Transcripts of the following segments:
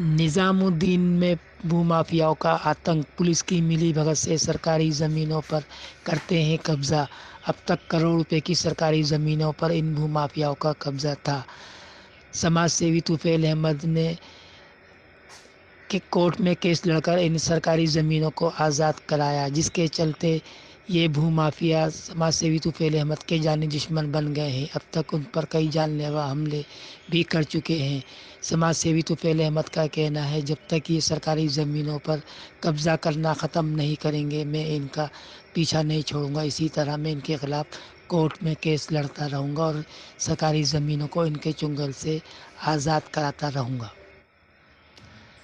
निजामुद्दीन में भूमाफियाओं का आतंक, पुलिस की मिलीभगत से सरकारी ज़मीनों पर करते हैं कब्जा। अब तक करोड़ रुपए की सरकारी ज़मीनों पर इन भूमाफियाओं का कब्जा था। समाज सेवी तुफैल अहमद ने के कोर्ट में केस लड़कर इन सरकारी ज़मीनों को आज़ाद कराया, जिसके चलते ये भूमाफिया समाज सेवी तुफैल अहमद के जानी दुश्मन बन गए हैं। अब तक उन पर कई जानलेवा हमले भी कर चुके हैं। समाज सेवी तुफैल अहमद का कहना है, जब तक ये सरकारी ज़मीनों पर कब्ज़ा करना ख़त्म नहीं करेंगे, मैं इनका पीछा नहीं छोड़ूंगा। इसी तरह मैं इनके ख़िलाफ़ कोर्ट में केस लड़ता रहूँगा और सरकारी ज़मीनों को इनके चुंगल से आज़ाद कराता रहूँगा।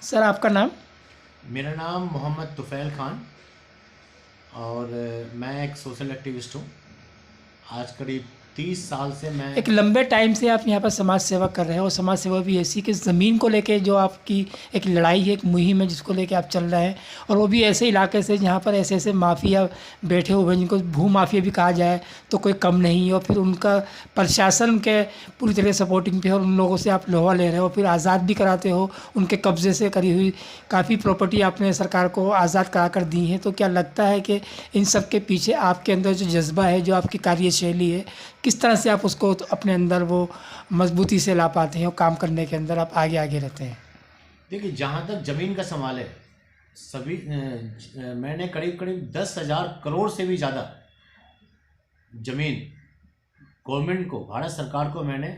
सर आपका नाम? मेरा नाम मोहम्मद तुफ़ैल ख़ान और मैं एक सोशल एक्टिविस्ट हूँ। आज करीब 30 साल से मैं एक लंबे टाइम से आप यहाँ पर समाज सेवा कर रहे हैं, और समाज सेवा भी ऐसी कि ज़मीन को लेके जो आपकी एक लड़ाई है, एक मुहिम है जिसको लेके आप चल रहे हैं, और वो भी ऐसे इलाके से जहाँ पर ऐसे ऐसे माफिया बैठे हुए हैं जिनको भू माफिया भी कहा जाए तो कोई कम नहीं है। और फिर उनका प्रशासन के पूरी तरह सपोर्टिंग पे है, और उन लोगों से आप लोहा ले रहे हो, फिर आज़ाद भी कराते हो। उनके कब्ज़े से करी हुई काफ़ी प्रॉपर्टी आपने सरकार को आज़ाद करा कर दी है। तो क्या लगता है कि इन सब के पीछे आपके अंदर जो जज्बा है, जो आपकी कार्यशैली है, किस तरह से आप उसको अपने अंदर वो मजबूती से ला पाते हैं और काम करने के अंदर आप आगे आगे रहते हैं? देखिए, जहाँ तक ज़मीन का सवाल है, मैंने करीब करीब 10,000 करोड़ से भी ज़्यादा ज़मीन गवर्नमेंट को, भारत सरकार को मैंने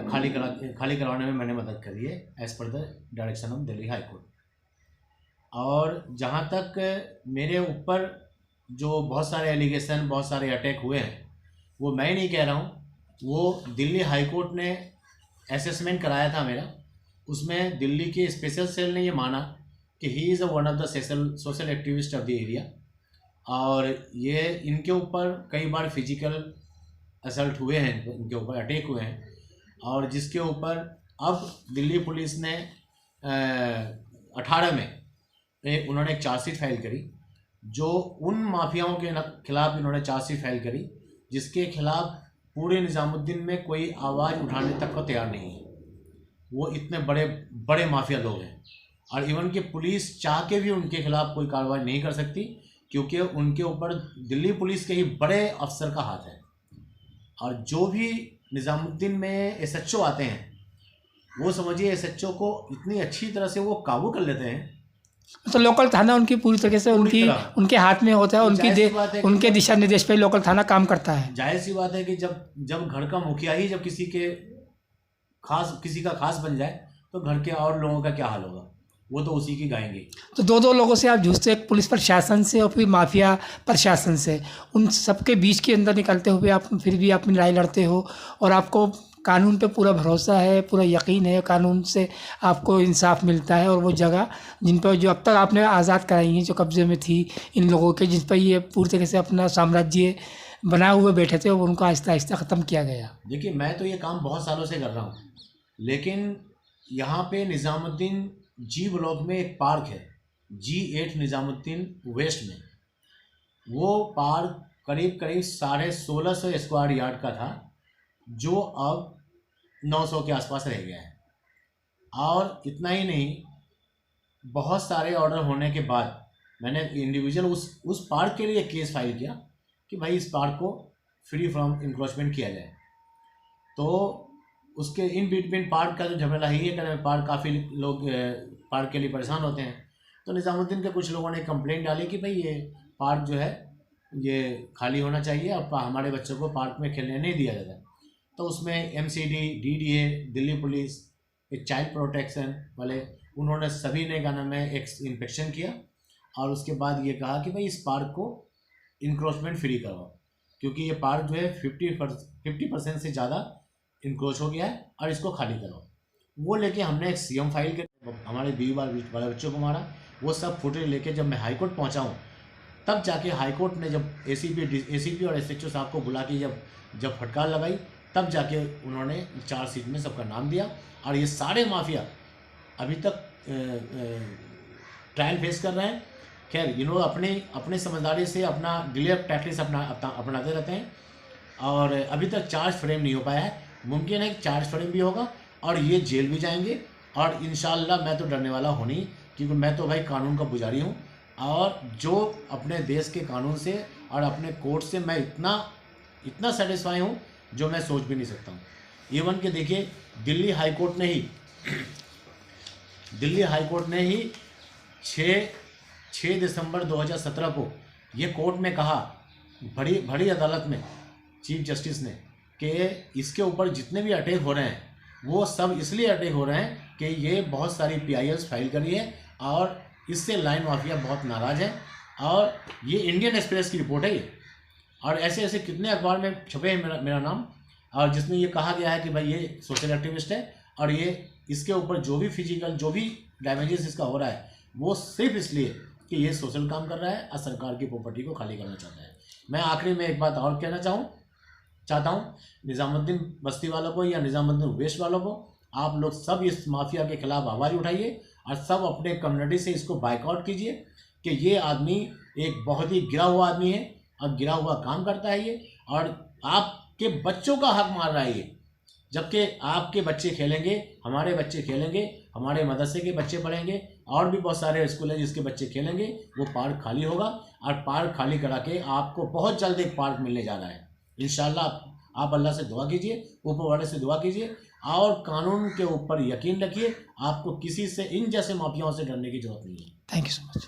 खाली करवाने में मैंने मदद करी है, as per the direction of Delhi high court. और जहाँ तक मेरे ऊपर जो बहुत सारे एलिगेशन, बहुत सारे अटैक हुए हैं, वो मैं नहीं कह रहा हूँ, वो दिल्ली हाई कोर्ट ने असेसमेंट कराया था मेरा। उसमें दिल्ली के स्पेशल सेल ने ये माना कि he is one of the social activist of the area, और ये इनके ऊपर कई बार फिजिकल असल्ट हुए हैं, इनके ऊपर अटैक हुए हैं, और जिसके ऊपर अब दिल्ली पुलिस ने 18 में उन्होंने एक चार्जशीट फाइल करी, जो उन माफियाओं के खिलाफ इन्होंने चार्जशीट फाइल करी जिसके खिलाफ पूरे निज़ामुद्दीन में कोई आवाज़ उठाने तक को तैयार नहीं है। वो इतने बड़े बड़े माफिया लोग हैं, और इवन कि पुलिस चाह के भी उनके खिलाफ कोई कार्रवाई नहीं कर सकती, क्योंकि उनके ऊपर दिल्ली पुलिस के ही बड़े अफसर का हाथ है। और जो भी निज़ामुद्दीन में एसएचओ आते हैं, वो समझिए एसएचओ को इतनी अच्छी तरह से वो काबू कर लेते हैं। तो लोकल थाना उनकी पूरी तरीके से उनके हाथ में होता है, उनके दिशा निर्देश पे लोकल थाना काम करता है। जाहिर सी बात है कि जब घर का मुखिया ही जब किसी का खास बन जाए, तो घर के और लोगों का क्या हाल होगा, वो तो उसी की गाएंगे। तो दो लोगों से आप जूझते, एक पुलिस प्रशासन से और फिर माफिया प्रशासन से, उन सबके बीच के अंदर निकलते हुए आप फिर भी अपनी लड़ाई लड़ते हो, और आपको कानून पे पूरा भरोसा है, पूरा यकीन है, कानून से आपको इंसाफ मिलता है। और वो जगह जिन पर जो अब तक आपने आज़ाद कराई हैं, जो कब्ज़े में थी इन लोगों के, जिन पर ये पूरी तरह से अपना साम्राज्य बनाए हुए बैठे थे, और उनको आहिस्ता आहिस्ता ख़त्म किया गया। देखिए, मैं तो ये काम बहुत सालों से कर रहा हूँ, लेकिन यहाँ पे निज़ामुद्दीन जी ब्लॉक में एक पार्क है, G8 निज़ामुद्दीन वेस्ट में। वो पार्क करीब करीब 1650 स्क्वायर यार्ड का था, जो अब 900 के आसपास रह गया है। और इतना ही नहीं, बहुत सारे ऑर्डर होने के बाद मैंने इंडिविजुअल उस पार्क के लिए केस फाइल किया कि भाई इस पार्क को फ्री फ्रॉम इंक्रोचमेंट किया जाए। तो उसके इन बिटवीन पार्क का जो झमेला ही है, पार्क काफ़ी लोग पार्क के लिए परेशान होते हैं। तो निज़ामुद्दीन के कुछ लोगों ने कंप्लेंट डाली कि भाई ये पार्क जो है ये खाली होना चाहिए, और हमारे बच्चों को पार्क में खेलने नहीं दिया जाता। तो उसमें MCD, DDA, दिल्ली पुलिस, एक चाइल्ड प्रोटेक्शन वाले, उन्होंने सभी ने गाना में एक इंस्पेक्शन किया, और उसके बाद ये कहा कि भाई इस पार्क को इंक्रोचमेंट फ्री करवाओ, क्योंकि ये पार्क जो है 50% से ज़्यादा इंक्रोच हो गया है, और इसको खाली करो। वो लेके हमने एक CM फाइल कर, हमारे बीवी वाले बच्चों को मारा। वो सब फुटेज लेके जब मैं हाई कोर्ट पहुँचा हूँ, तब जाके हाई कोर्ट ने जब ACP और SHO साहब को बुला के जब फटकार लगाई, तब जाके उन्होंने चार्जशीट में सबका नाम दिया। और ये सारे माफिया अभी तक ट्रायल फेस कर रहे हैं। खैर, अपने समझदारी से अपना डिले टैक्टिक्स अपनाते रहते हैं, और अभी तक चार्ज फ्रेम नहीं हो पाया है। मुमकिन है कि चार्ज फ्रेम भी होगा और ये जेल भी जाएंगे, और इंशाल्लाह मैं तो डरने वाला हूँ नहीं, क्योंकि मैं तो भाई कानून का पुजारी हूँ। और जो अपने देश के कानून से और अपने कोर्ट से मैं इतना सेटिस्फाई हूँ जो मैं सोच भी नहीं सकता हूँ। इवन कि देखिए दिल्ली हाई कोर्ट ने ही 6 दिसंबर 2017 को ये कोर्ट में कहा, बड़ी अदालत में चीफ जस्टिस ने, कि इसके ऊपर जितने भी अटैक हो रहे हैं वो सब इसलिए अटैक हो रहे हैं कि ये बहुत सारी PILs फाइल करी है और इससे लाइन माफिया बहुत नाराज़ है। और ये इंडियन एक्सप्रेस की रिपोर्ट है ये, और ऐसे ऐसे कितने अखबार में छपे हैं मेरा नाम, और जिसमें ये कहा गया है कि भाई ये सोशल एक्टिविस्ट है और ये इसके ऊपर जो भी फिजिकल जो भी डैमेजेस इसका हो रहा है वो सिर्फ इसलिए कि ये सोशल काम कर रहा है और सरकार की प्रॉपर्टी को खाली करना चाहता है। मैं आखिरी में एक बात और कहना चाहता हूँ निज़ामुद्दीन बस्ती वालों को या निज़ामुद्दीन वेस्ट वालों को, आप लोग सब इस माफिया के खिलाफ आवाज़ उठाइए और सब अपने कम्युनिटी से इसको बाइकआउट कीजिए कि ये आदमी एक बहुत ही गिरा हुआ आदमी है और गिरा हुआ काम करता है ये, और आपके बच्चों का हक मार रहा है ये। जबकि आपके बच्चे खेलेंगे, हमारे बच्चे खेलेंगे, हमारे मदरसे के बच्चे पढ़ेंगे, और भी बहुत सारे स्कूल हैं जिसके बच्चे खेलेंगे, वो पार्क खाली होगा और पार्क खाली करा के आपको बहुत जल्द एक पार्क मिलने जा रहा है इंशाल्लाह। आप अल्लाह से दुआ कीजिए, ऊपर वाले से दुआ कीजिए और कानून के ऊपर यकीन रखिए। आपको किसी से इन जैसे माफियाओं से डरने की जरूरत नहीं है। Thank you so much.